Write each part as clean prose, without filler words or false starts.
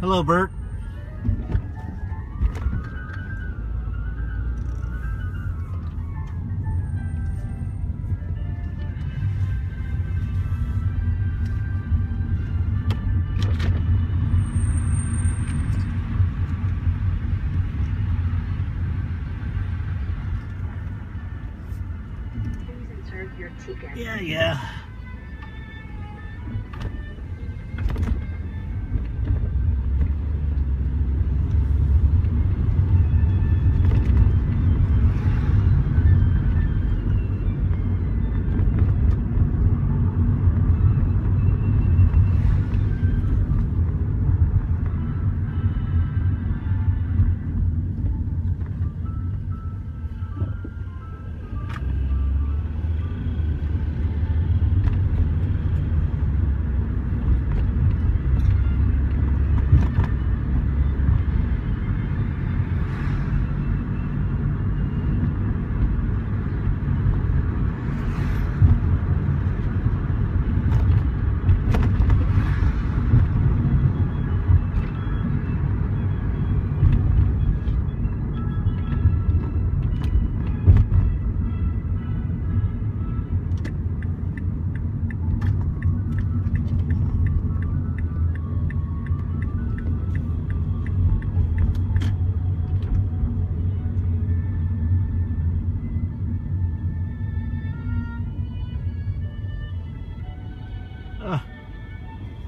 Hello, Bert. Please insert your ticket. Yeah.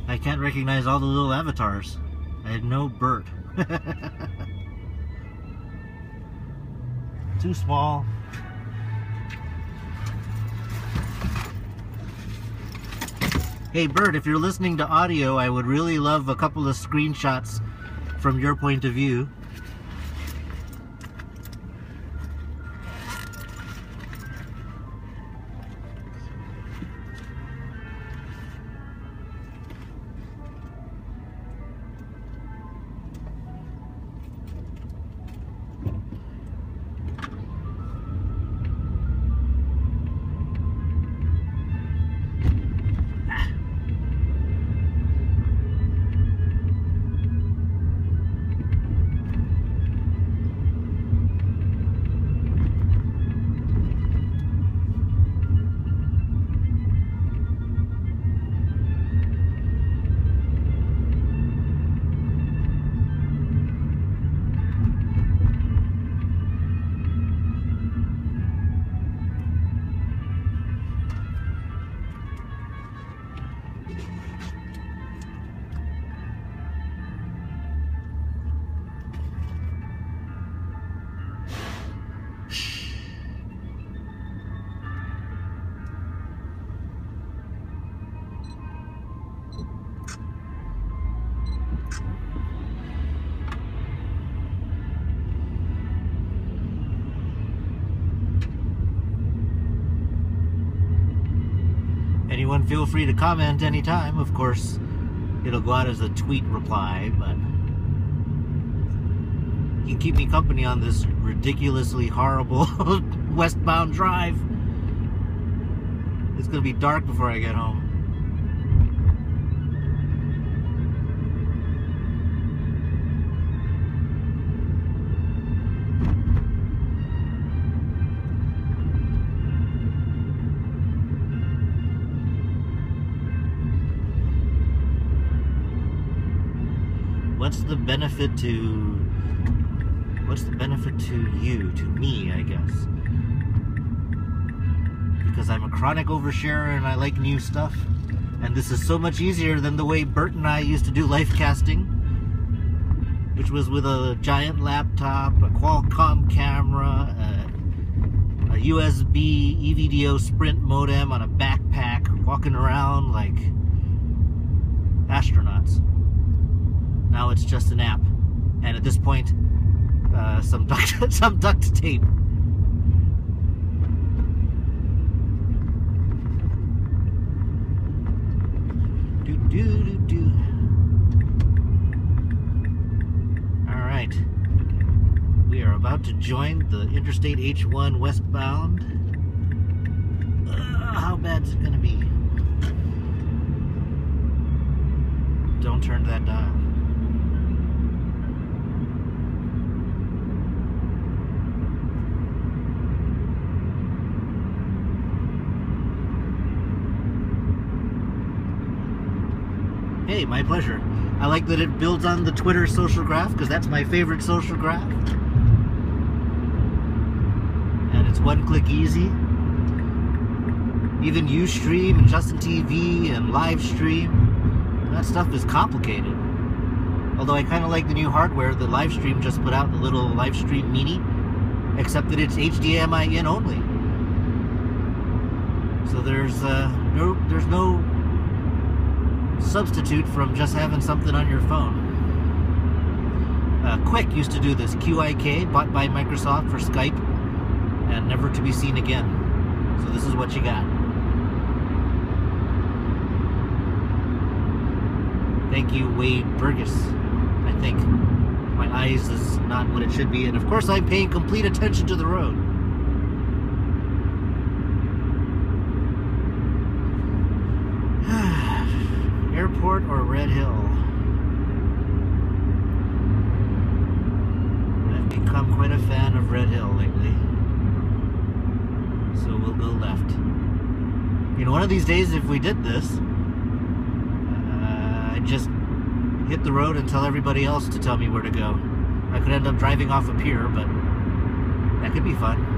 I can't recognize all the little avatars. I had no Bert. Too small. Hey Bert, if you're listening to audio, I would really love a couple of screenshots from your point of view. Anyone feel free to comment anytime. Of course, it'll go out as a tweet reply, but you can keep me company on this ridiculously horrible westbound drive. It's gonna be dark before I get home. What's the benefit to you, to me, I guess? Because I'm a chronic oversharer and I like new stuff. And this is so much easier than the way Bert and I used to do Lifecasting, which was with a giant laptop, a Qualcomm camera, a USB EVDO Sprint modem on a backpack, walking around like astronauts. Now it's just an app, and at this point, some duct tape. All right, we are about to join the Interstate H1 westbound. How bad is it gonna be? Don't turn that dial. Hey, my pleasure. I like that it builds on the Twitter social graph, because that's my favorite social graph. And it's one-click easy. Even Ustream and Justin TV and Livestream, that stuff is complicated. Although I kind of like the new hardware that Livestream just put out, the little Livestream Mini, except that it's HDMI in only. So there's no substitute from just having something on your phone. Quick used to do this. QIK, bought by Microsoft for Skype, and never to be seen again. So this is what you got. Thank you, Wade Burgess. I think my eyes is not what it should be, and of course I'm paying complete attention to the road. Airport or Red Hill? I've become quite a fan of Red Hill lately, so we'll go left. You know, one of these days, if we did this, I'd just hit the road and tell everybody else to tell me where to go. I could end up driving off a pier, but that could be fun.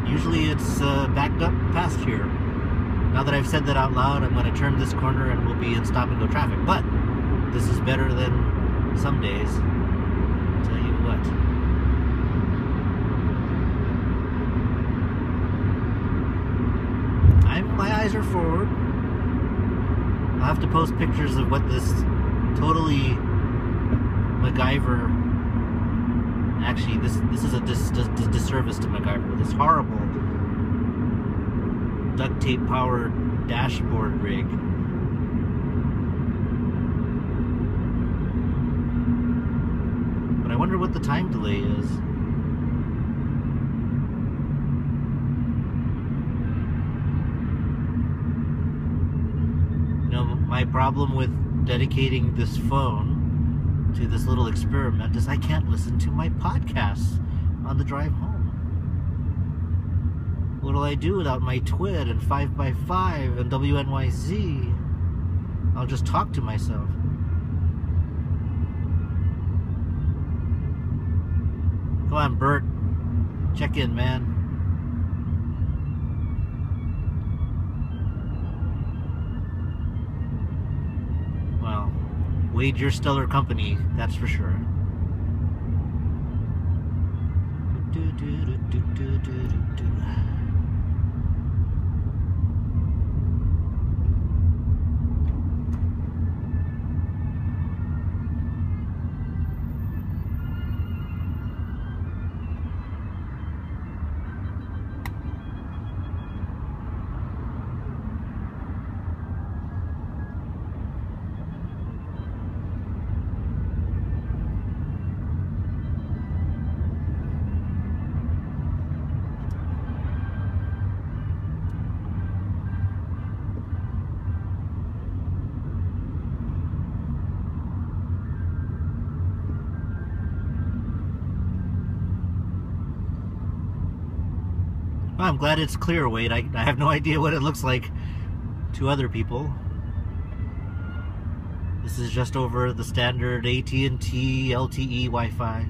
Usually it's backed up past here. Now that I've said that out loud, I'm going to turn this corner and we'll be in stop-and-go traffic. But this is better than some days. I'll tell you what. My eyes are forward. I'll have to post pictures of what this totally MacGyver... Actually, this is a disservice to MacGyver. This horrible duct tape powered dashboard rig. But I wonder what the time delay is. You know, my problem with dedicating this phone to this little experiment is I can't listen to my podcasts on the drive home. What'll I do without my TWID and 5x5 and WNYZ? I'll just talk to myself. Come on, Bert. Check in, man. Well, Wade, you're stellar company, that's for sure. Well, I'm glad it's clear, Wade. I have no idea what it looks like to other people. This is just over the standard AT&T LTE Wi-Fi.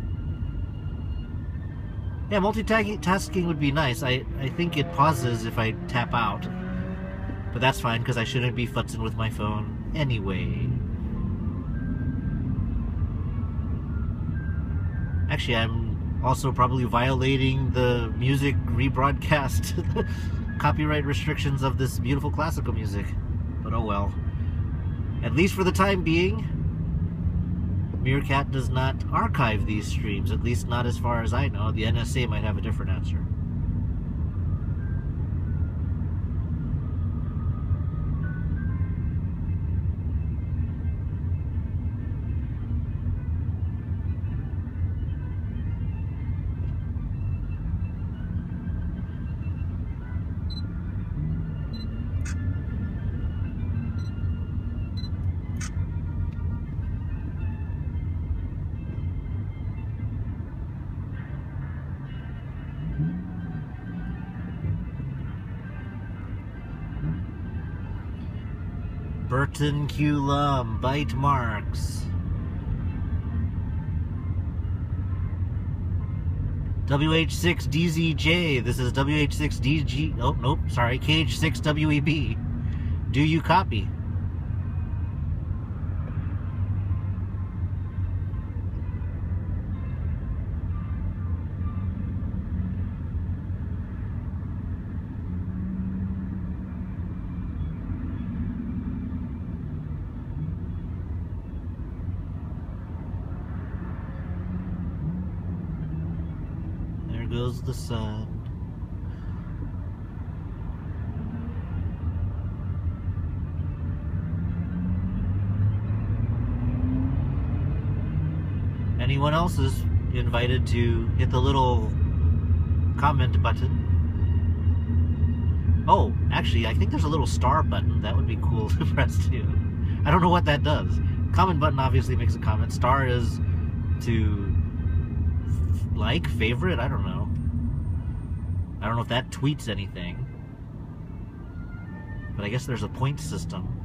Yeah, multitasking would be nice. I think it pauses if I tap out. But that's fine, because I shouldn't be futzing with my phone anyway. Actually, I'm also probably violating the music rebroadcast copyright restrictions of this beautiful classical music. But oh well. At least for the time being, Meerkat does not archive these streams, at least not as far as I know. The NSA might have a different answer. Morton Culum, bite marks. WH6DZJ, this is WH6DG, oh nope, sorry, KH6WEB. Do you copy? Goes the sun. Anyone else is invited to hit the little comment button. Oh, actually, I think there's a little star button. That would be cool to press too. I don't know what that does. Comment button obviously makes a comment. Star is to like, favorite, I don't know. I don't know if that tweets anything. But I guess there's a point system.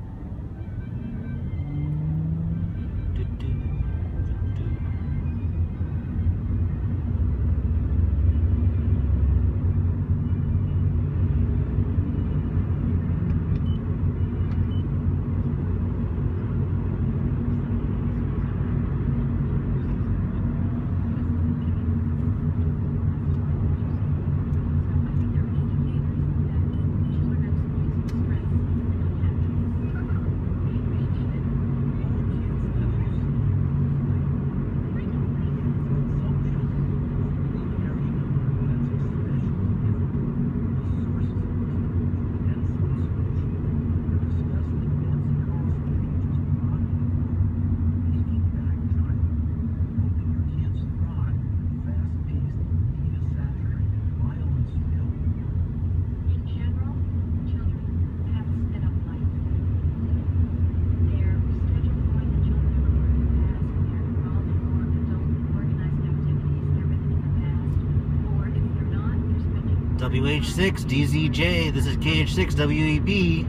WH6DZJ, this is KH6WEB.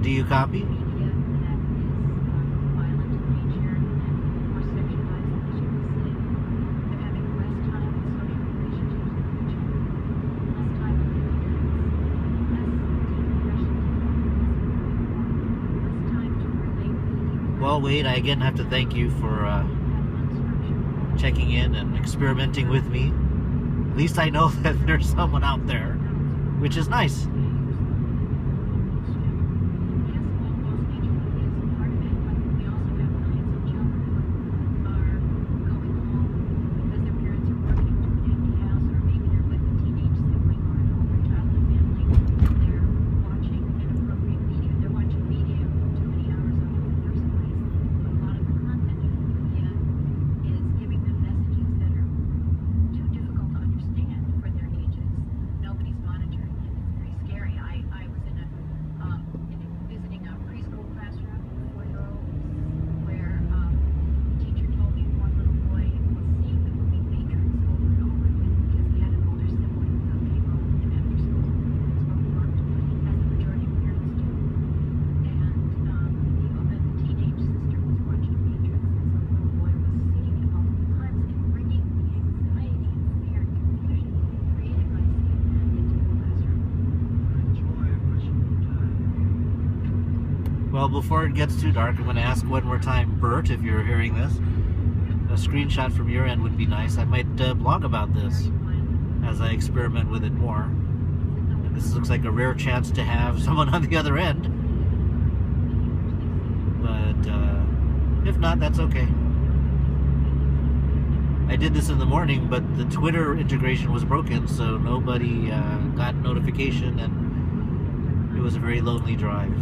Do you copy? Well, Wade, I again have to thank you for checking in and experimenting with me. At least I know that there's someone out there, which is nice. Well, before it gets too dark, I'm going to ask one more time, Bert, if you're hearing this. A screenshot from your end would be nice. I might blog about this as I experiment with it more. And this looks like a rare chance to have someone on the other end. But if not, that's okay. I did this in the morning, but the Twitter integration was broken, so nobody got notification, and it was a very lonely drive.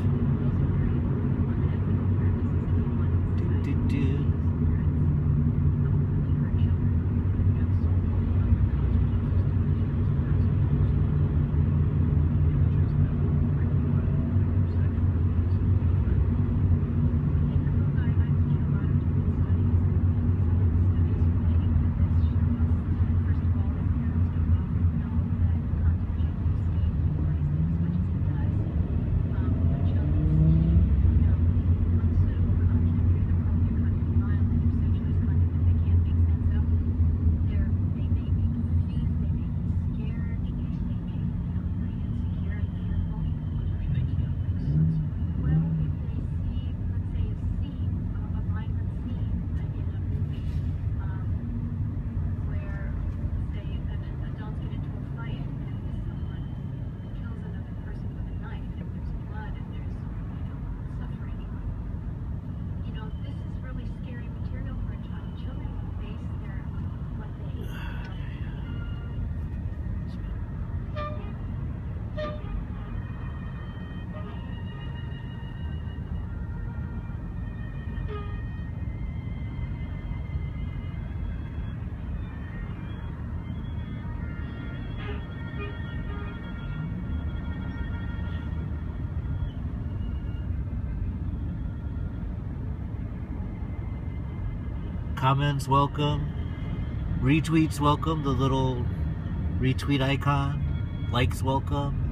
Comments welcome. Retweets welcome. The little retweet icon. Likes welcome.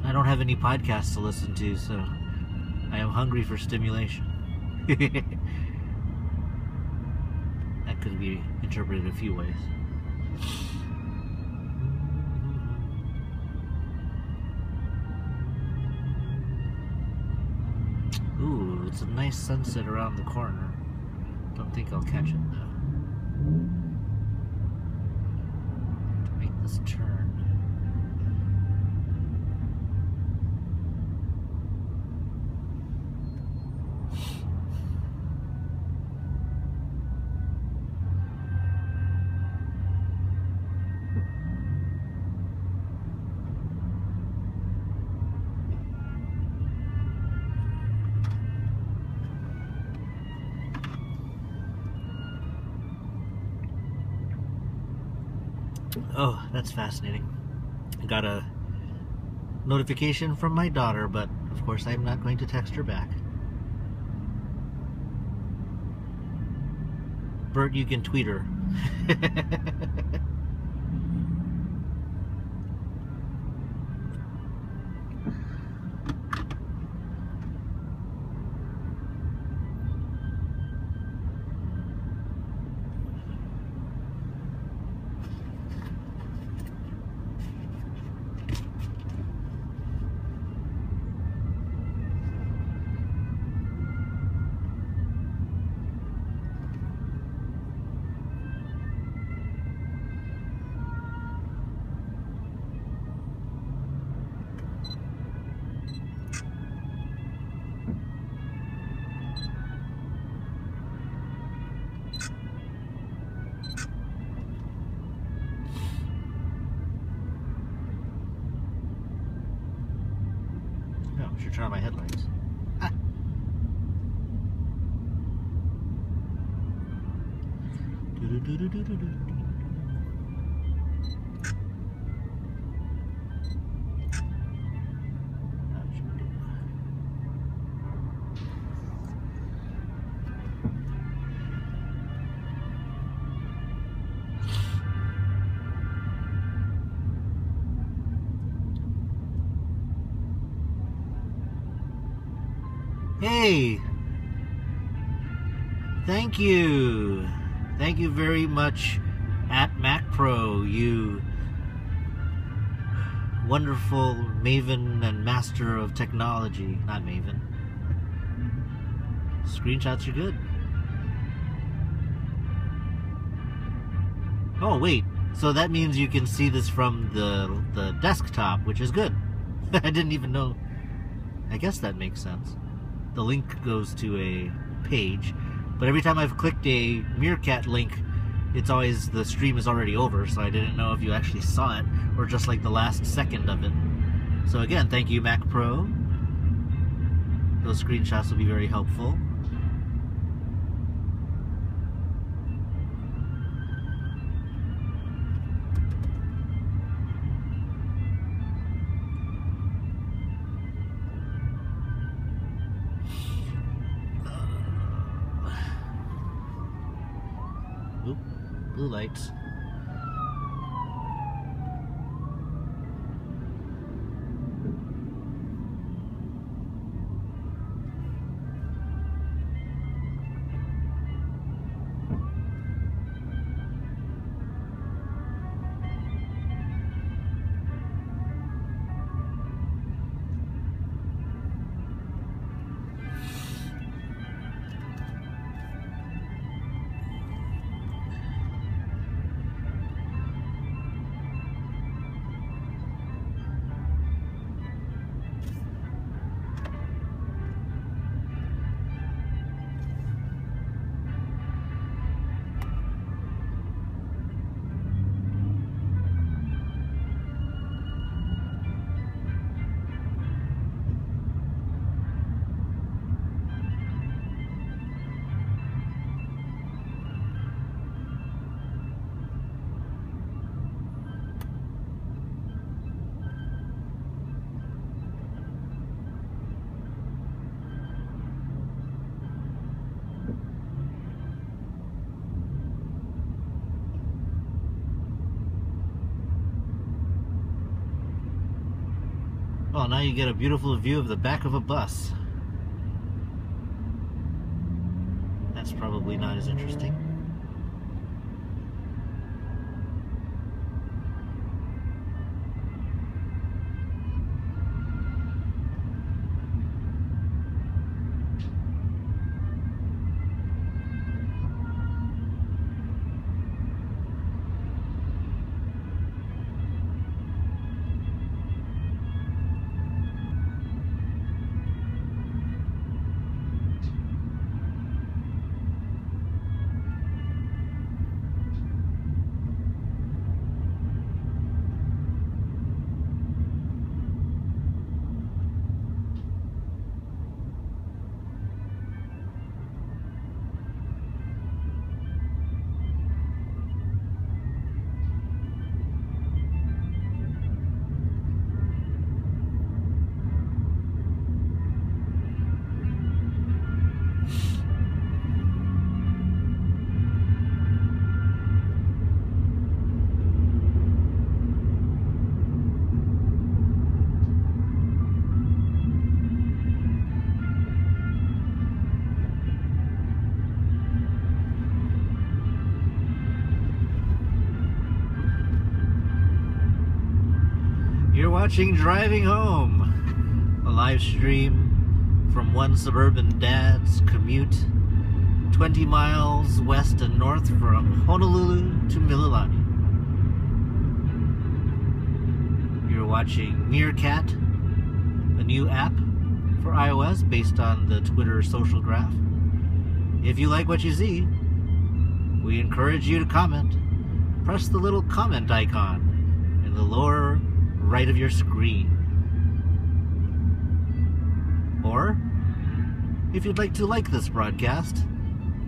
I don't have any podcasts to listen to, so I am hungry for stimulation. That could be interpreted a few ways. Ooh, it's a nice sunset around the corner. Don't think I'll catch it though. To make this turn. Oh, that's fascinating. I got a notification from my daughter, but of course I'm not going to text her back. Bert, you can tweet her. Should turn on my headlights. Ah. Hey, thank you very much at MacPro, you wonderful maven and master of technology. Not maven. Screenshots are good. Oh wait, so that means you can see this from the desktop, which is good. I didn't even know. I guess that makes sense. The link goes to a page, but every time I've clicked a Meerkat link, it's always, the stream is already over, so I didn't know if you actually saw it or just like the last second of it. So again, thank you, Mac Pro. Those screenshots will be very helpful. Oop, blue lights. now you get a beautiful view of the back of a bus. That's probably not as interesting. You're watching Driving Home, a live stream from one suburban dad's commute 20 miles west and north from Honolulu to Mililani. You're watching Meerkat, a new app for iOS based on the Twitter social graph. If you like what you see, we encourage you to comment. Press the little comment icon in the lower right of your screen. Or, if you'd like to like this broadcast,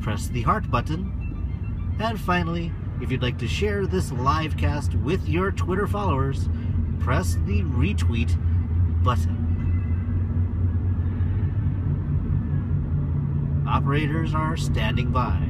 press the heart button. And finally, if you'd like to share this livecast with your Twitter followers, press the retweet button. Operators are standing by.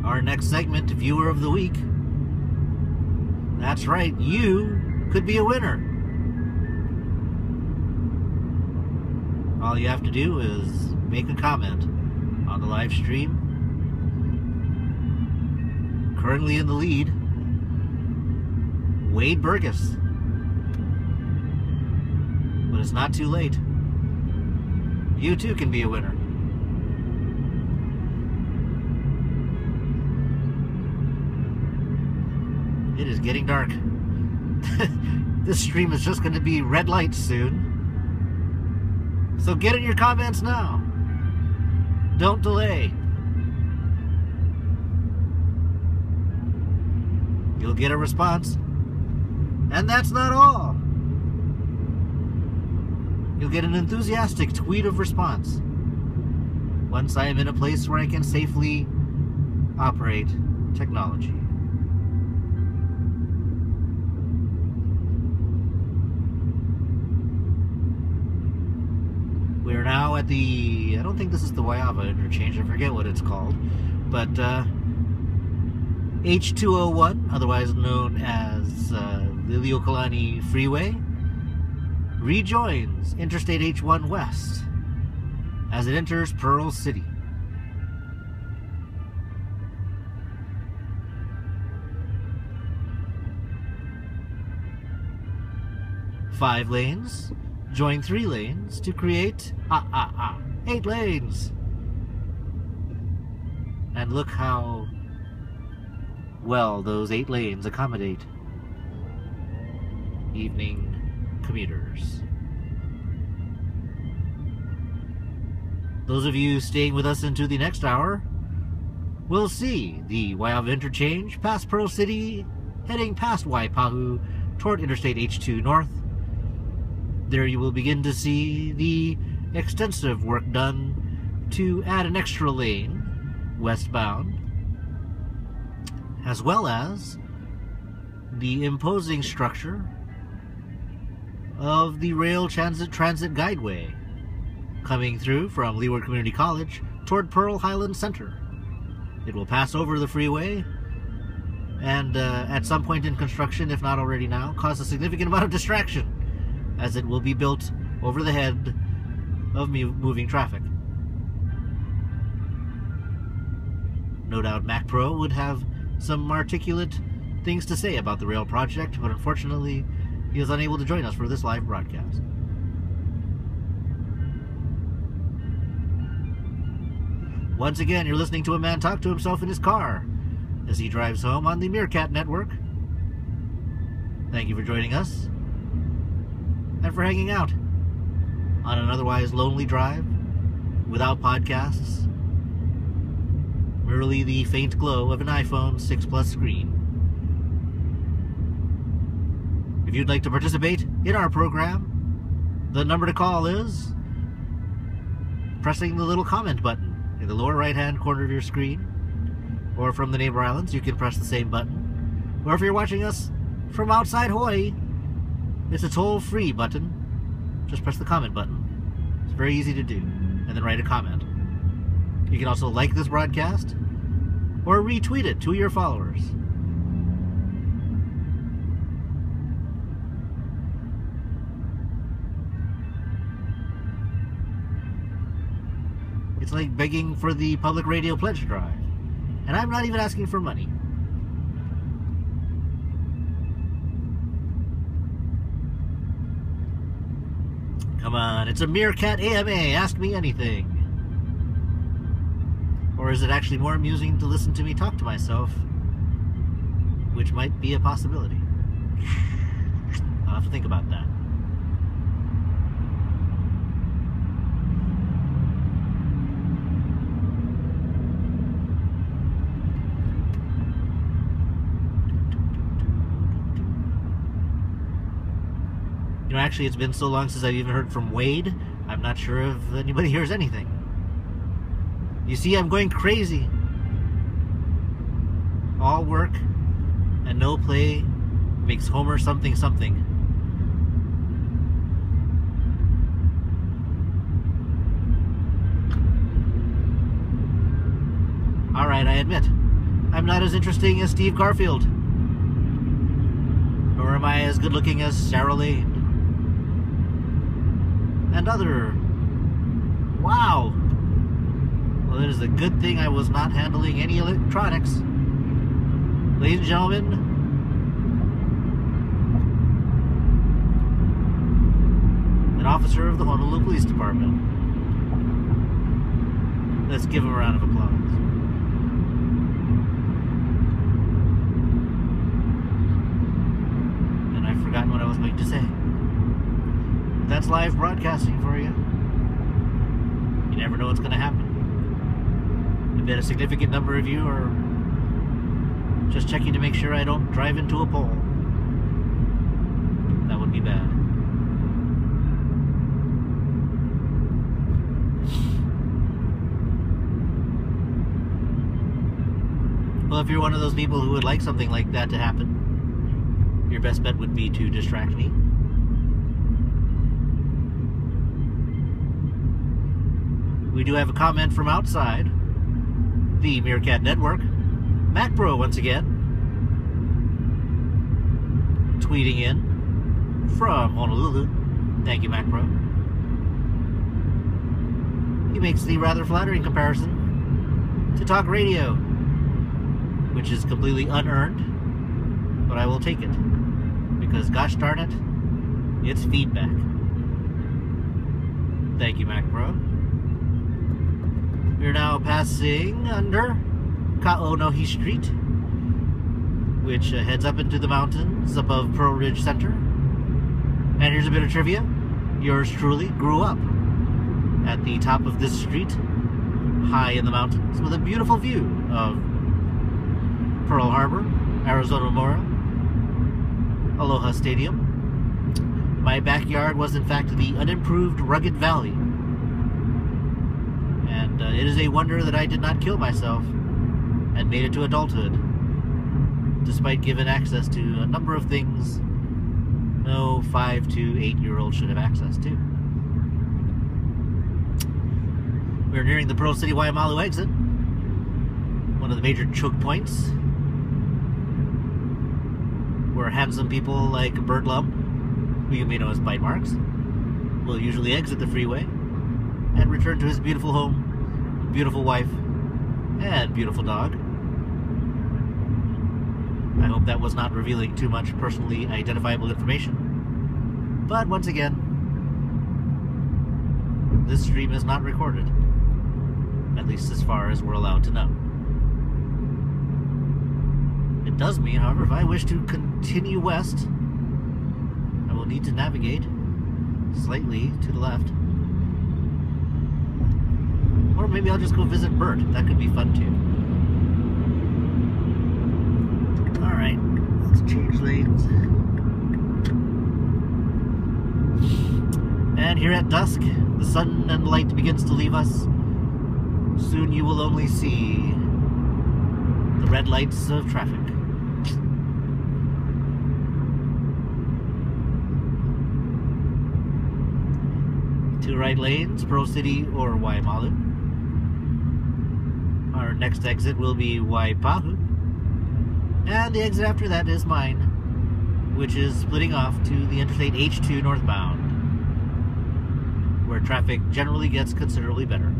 Our next segment, Viewer of the Week. That's right, you could be a winner. All you have to do is make a comment on the live stream. Currently in the lead, Wade Burgess. But it's not too late. You too can be a winner. It is getting dark. This stream is just going to be red lights soon. So get in your comments now. Don't delay. You'll get a response. And that's not all. You'll get an enthusiastic tweet of response once I am in a place where I can safely operate technology. We are now at the, I don't think this is the Waiava interchange, I forget what it's called, but H201, otherwise known as Liliuokalani Freeway, rejoins Interstate H1 West as it enters Pearl City. Five lanes join 3 lanes to create 8 lanes. And look how well those 8 lanes accommodate evening commuters. Those of you staying with us into the next hour will see the Waiava interchange past Pearl City, heading past Waipahu toward Interstate H2 North. There you will begin to see the extensive work done to add an extra lane westbound, as well as the imposing structure of the Rail Transit Guideway, coming through from Leeward Community College toward Pearl Highlands Center. It will pass over the freeway and at some point in construction, if not already now, cause a significant amount of distraction, as it will be built over the head of moving traffic. No doubt Mac Pro would have some articulate things to say about the rail project, but unfortunately he is unable to join us for this live broadcast. Once again, you're listening to a man talk to himself in his car as he drives home on the Meerkat network. Thank you for joining us and for hanging out on an otherwise lonely drive without podcasts, merely the faint glow of an iPhone 6 Plus screen. If you'd like to participate in our program, the number to call is pressing the little comment button in the lower right-hand corner of your screen, or from the neighbor islands, you can press the same button. Or if you're watching us from outside Hawaii, it's a toll-free button. Just press the comment button. It's very easy to do, and then write a comment. You can also like this broadcast, or retweet it to your followers. It's like begging for the public radio pledge drive. And I'm not even asking for money. Come on, it's a Meerkat AMA. Ask me anything. Or is it actually more amusing to listen to me talk to myself? Which might be a possibility. I'll have to think about that. You know, actually, it's been so long since I've even heard from Wade, I'm not sure if anybody hears anything. You see, I'm going crazy. All work and no play makes Homer something something. Alright, I admit, I'm not as interesting as Steve Garfield. Nor am I as good looking as Sarah Lane. And other... Wow! Well, it is a good thing I was not handling any electronics. Ladies and gentlemen, an officer of the Honolulu Police Department. Let's give him a round of applause. And I've forgotten what I was going to say. That's live broadcasting for you. You never know what's going to happen. I bet a significant number of you are just checking to make sure I don't drive into a pole. That would be bad. Well, if you're one of those people who would like something like that to happen, your best bet would be to distract me. We do have a comment from outside the Meerkat Network. Mac Pro once again tweeting in from Honolulu. Thank you, Mac Pro. He makes the rather flattering comparison to talk radio, which is completely unearned, but I will take it because gosh darn it, it's feedback. Thank you, Mac Pro. We're now passing under Ka'onohi Street, which heads up into the mountains above Pearl Ridge Center. And here's a bit of trivia. Yours truly grew up at the top of this street, high in the mountains, with a beautiful view of Pearl Harbor, Arizona Memorial, Aloha Stadium. My backyard was in fact the unimproved rugged valley. And it is a wonder that I did not kill myself and made it to adulthood, despite given access to a number of things no 5 to 8-year-old should have access to. We're nearing the Pearl City Waimalu exit, one of the major choke points, where handsome people like Bert Lum, who you may know as Bite Marks, will usually exit the freeway and return to his beautiful home, beautiful wife, and beautiful dog. I hope that was not revealing too much personally identifiable information. But once again, this stream is not recorded, at least as far as we're allowed to know. It does mean, however, if I wish to continue west, I will need to navigate slightly to the left. Or maybe I'll just go visit Bert. That could be fun too. Alright, let's change lanes. And here at dusk, the sun and light begins to leave us. Soon you will only see the red lights of traffic. Two right lanes, Pearl City or Waimalu. Our next exit will be Waipahu. And the exit after that is mine, which is splitting off to the Interstate H2 northbound, where traffic generally gets considerably better.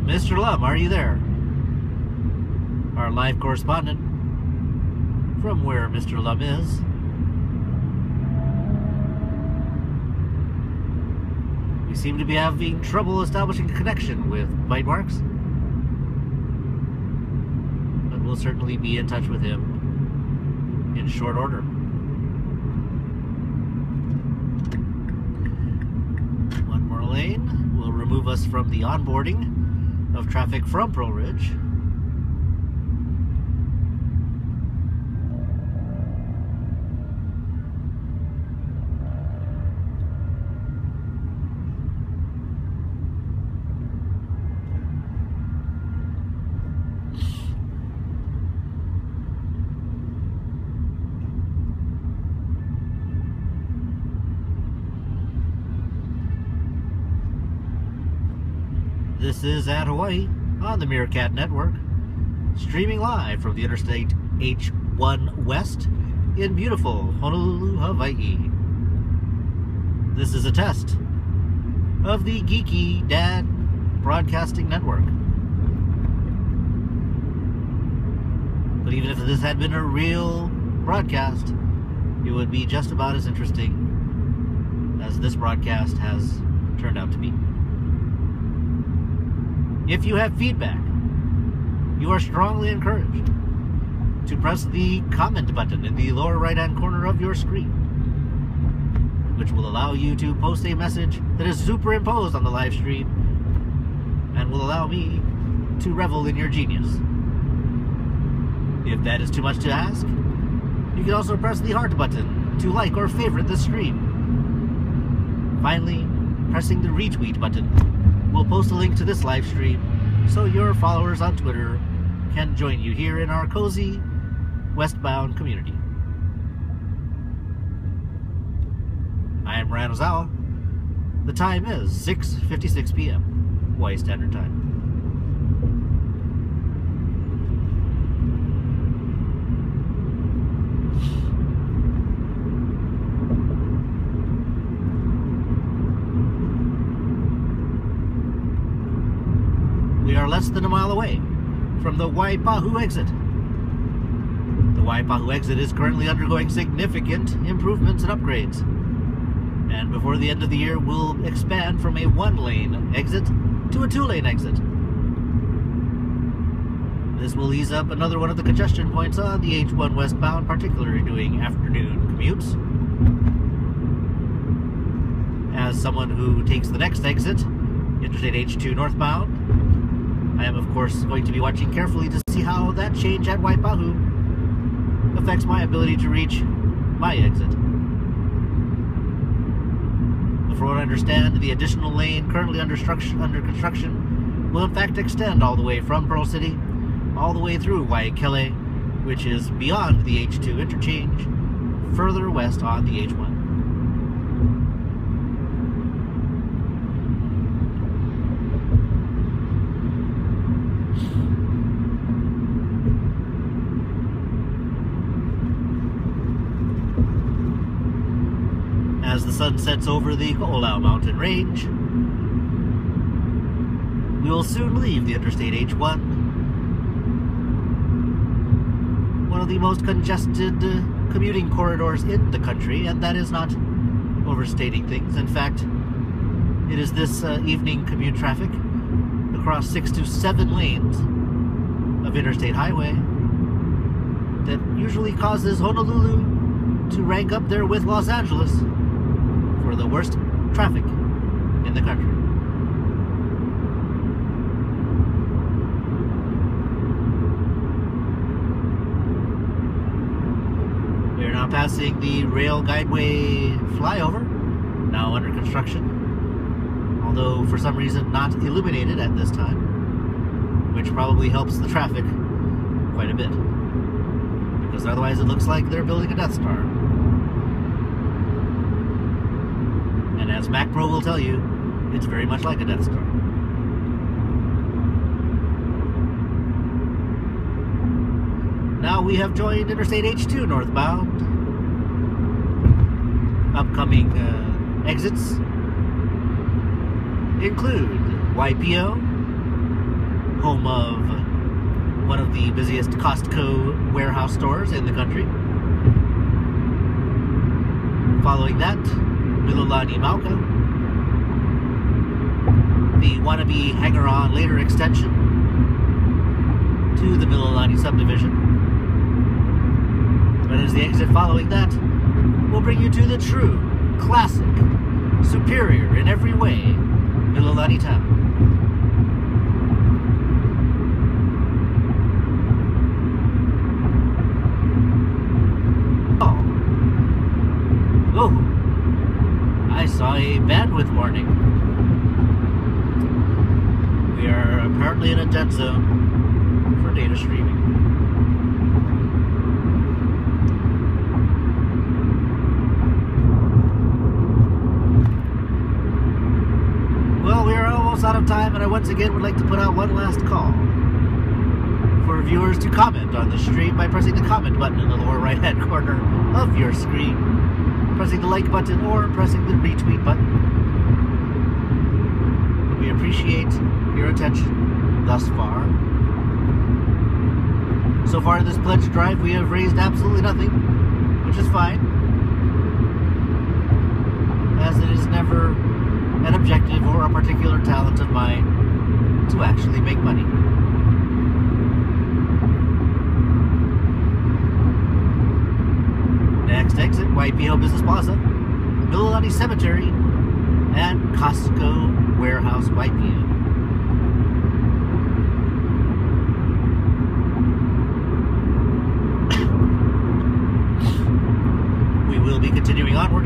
Mr. Lum, are you there? Our live correspondent from where Mr. Lum is. We seem to be having trouble establishing a connection with Bite Marks, but we'll certainly be in touch with him in short order. One more lane will remove us from the onboarding of traffic from Pearl Ridge. This is At Hawaii on the Meerkat Network, streaming live from the Interstate H1 West in beautiful Honolulu, Hawaii. This is a test of the Geeky Dad Broadcasting Network. But even if this had been a real broadcast, it would be just about as interesting as this broadcast has turned out to be. If you have feedback, you are strongly encouraged to press the comment button in the lower right-hand corner of your screen, which will allow you to post a message that is superimposed on the live stream and will allow me to revel in your genius. If that is too much to ask, you can also press the heart button to like or favorite the stream. Finally, pressing the retweet button will post a link to this live stream so your followers on Twitter can join you here in our cozy westbound community. I am Ryan Ozawa. The time is 6:56 p.m. Hawaii Standard Time. We are less than a mile away from the Waipahu exit. The Waipahu exit is currently undergoing significant improvements and upgrades, and before the end of the year will expand from a 1-lane exit to a 2-lane exit. This will ease up another one of the congestion points on the H1 westbound, particularly doing afternoon commutes. As someone who takes the next exit, Interstate H2 northbound, I am, of course, going to be watching carefully to see how that change at Waipahu affects my ability to reach my exit. But from what I understand, the additional lane currently under construction will in fact extend all the way from Pearl City, all the way through Waikele, which is beyond the H2 interchange, further west on the H1. As the sun sets over the Ko'olau mountain range, we will soon leave the Interstate H1, one of the most congested commuting corridors in the country, and that is not overstating things. In fact, it is this evening commute traffic across 6 to 7 lanes of interstate highway that usually causes Honolulu to rank up there with Los Angeles for the worst traffic in the country. We are now passing the Rail Guideway flyover, now under construction, although for some reason not illuminated at this time, which probably helps the traffic quite a bit, because otherwise it looks like they're building a Death Star. And as MacPro will tell you, it's very much like a Death Star. Now we have joined Interstate H2 northbound. Upcoming exits include Waipio, home of one of the busiest Costco warehouse stores in the country. Following that, Mililani Mauka, the wannabe hanger-on later extension to the Mililani subdivision. But as the exit following that will bring you to the true, classic, superior in every way, Mililani town. I saw a bandwidth warning. We are apparently in a dead zone for data streaming. Well, we are almost out of time, and I once again would like to put out one last call for viewers to comment on the stream by pressing the comment button in the lower right-hand corner of your screen, pressing the like button, or pressing the retweet button. We appreciate your attention thus far. So far in this pledge drive, we have raised absolutely nothing, which is fine, as it is never an objective or a particular talent of mine to actually make money. Next exit, Waipio Business Plaza, Mililani Cemetery, and Costco Warehouse Waipio. We will be continuing onward.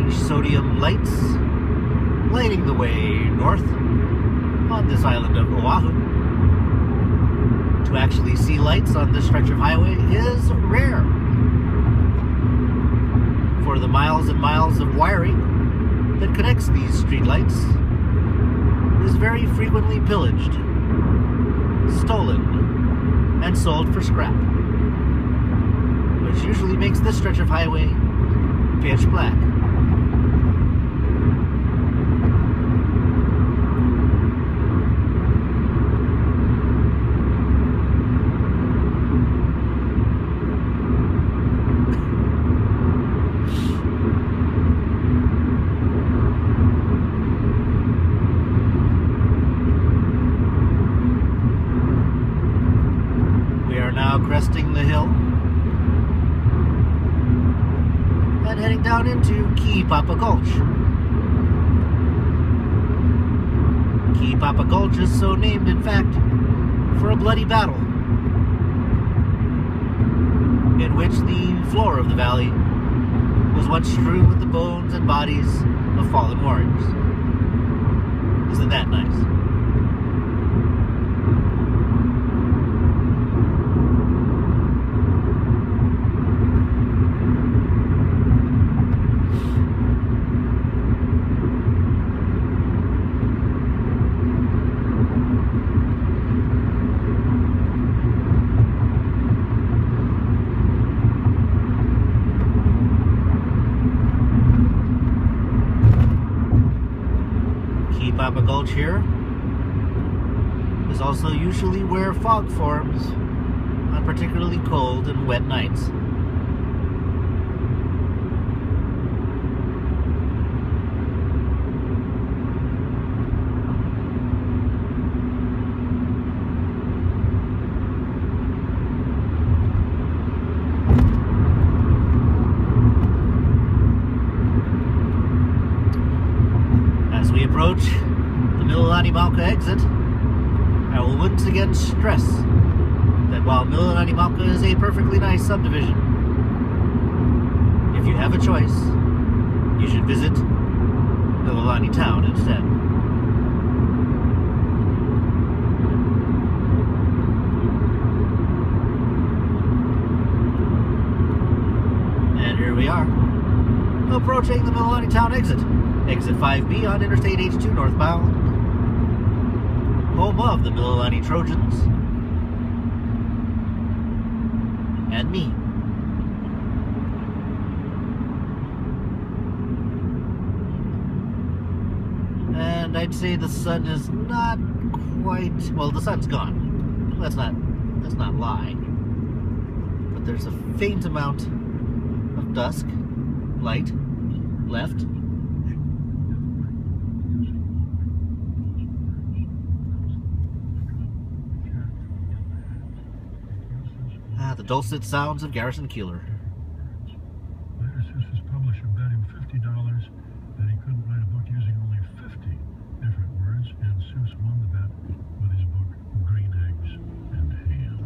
Sodium lights lighting the way north on this island of Oahu. To actually see lights on this stretch of highway is rare. For the miles and miles of wiring that connects these streetlights is very frequently pillaged, stolen, and sold for scrap, which usually makes this stretch of highway pitch black. down into Key Papa Gulch. Key Papa Gulch is so named, in fact, for a bloody battle in which the floor of the valley was once strewn with the bones and bodies of fallen warriors. Isn't that nice? Papa Gulch here is also usually where fog forms on particularly cold and wet nights. As we approach the Mililani-Mauka exit, I will once again stress that while Mililani-Mauka is a perfectly nice subdivision, if you have a choice, you should visit Mililani Town instead. And here we are, approaching the Mililani Town exit. Exit 5B on Interstate H2 northbound. Home of the Mililani Trojans. And me. And I'd say the sun is not quite, well, the sun's gone. Let's not lie. But there's a faint amount of dusk, light, left. The dulcet sounds of Garrison Keillor. Later, Seuss's publisher bet him $50 that he couldn't write a book using only 50 different words, and Seuss won the bet with his book Green Eggs and Ham.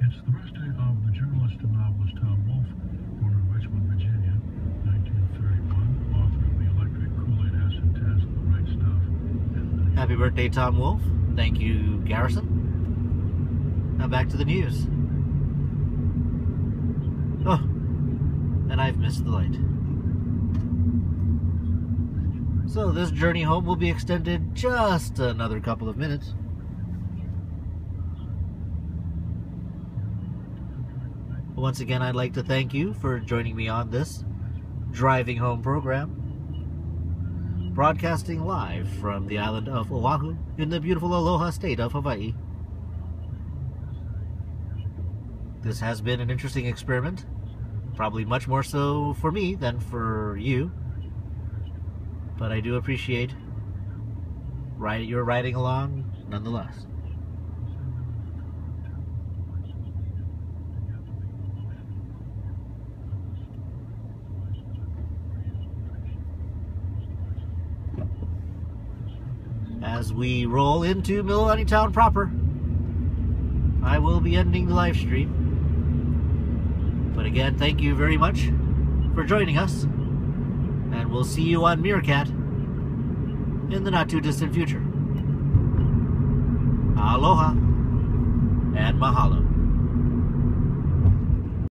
It's the birthday of the journalist and novelist Tom Wolfe, born in Richmond, Virginia, 1931, author of The Electric Kool-Aid Acid Test, The Right Stuff, and Happy birthday, Tom Wolfe. Thank you, Garrison. Now back to the news. Oh, and I've missed the light. So this journey home will be extended just another couple of minutes. Once again, I'd like to thank you for joining me on this driving home program, broadcasting live from the island of Oahu in the beautiful Aloha state of Hawaii. This has been an interesting experiment, probably much more so for me than for you, but I do appreciate your riding along nonetheless. As we roll into Mililani Town proper, I will be ending the live stream. But again, thank you very much for joining us, and we'll see you on Meerkat in the not too distant future. Aloha and mahalo.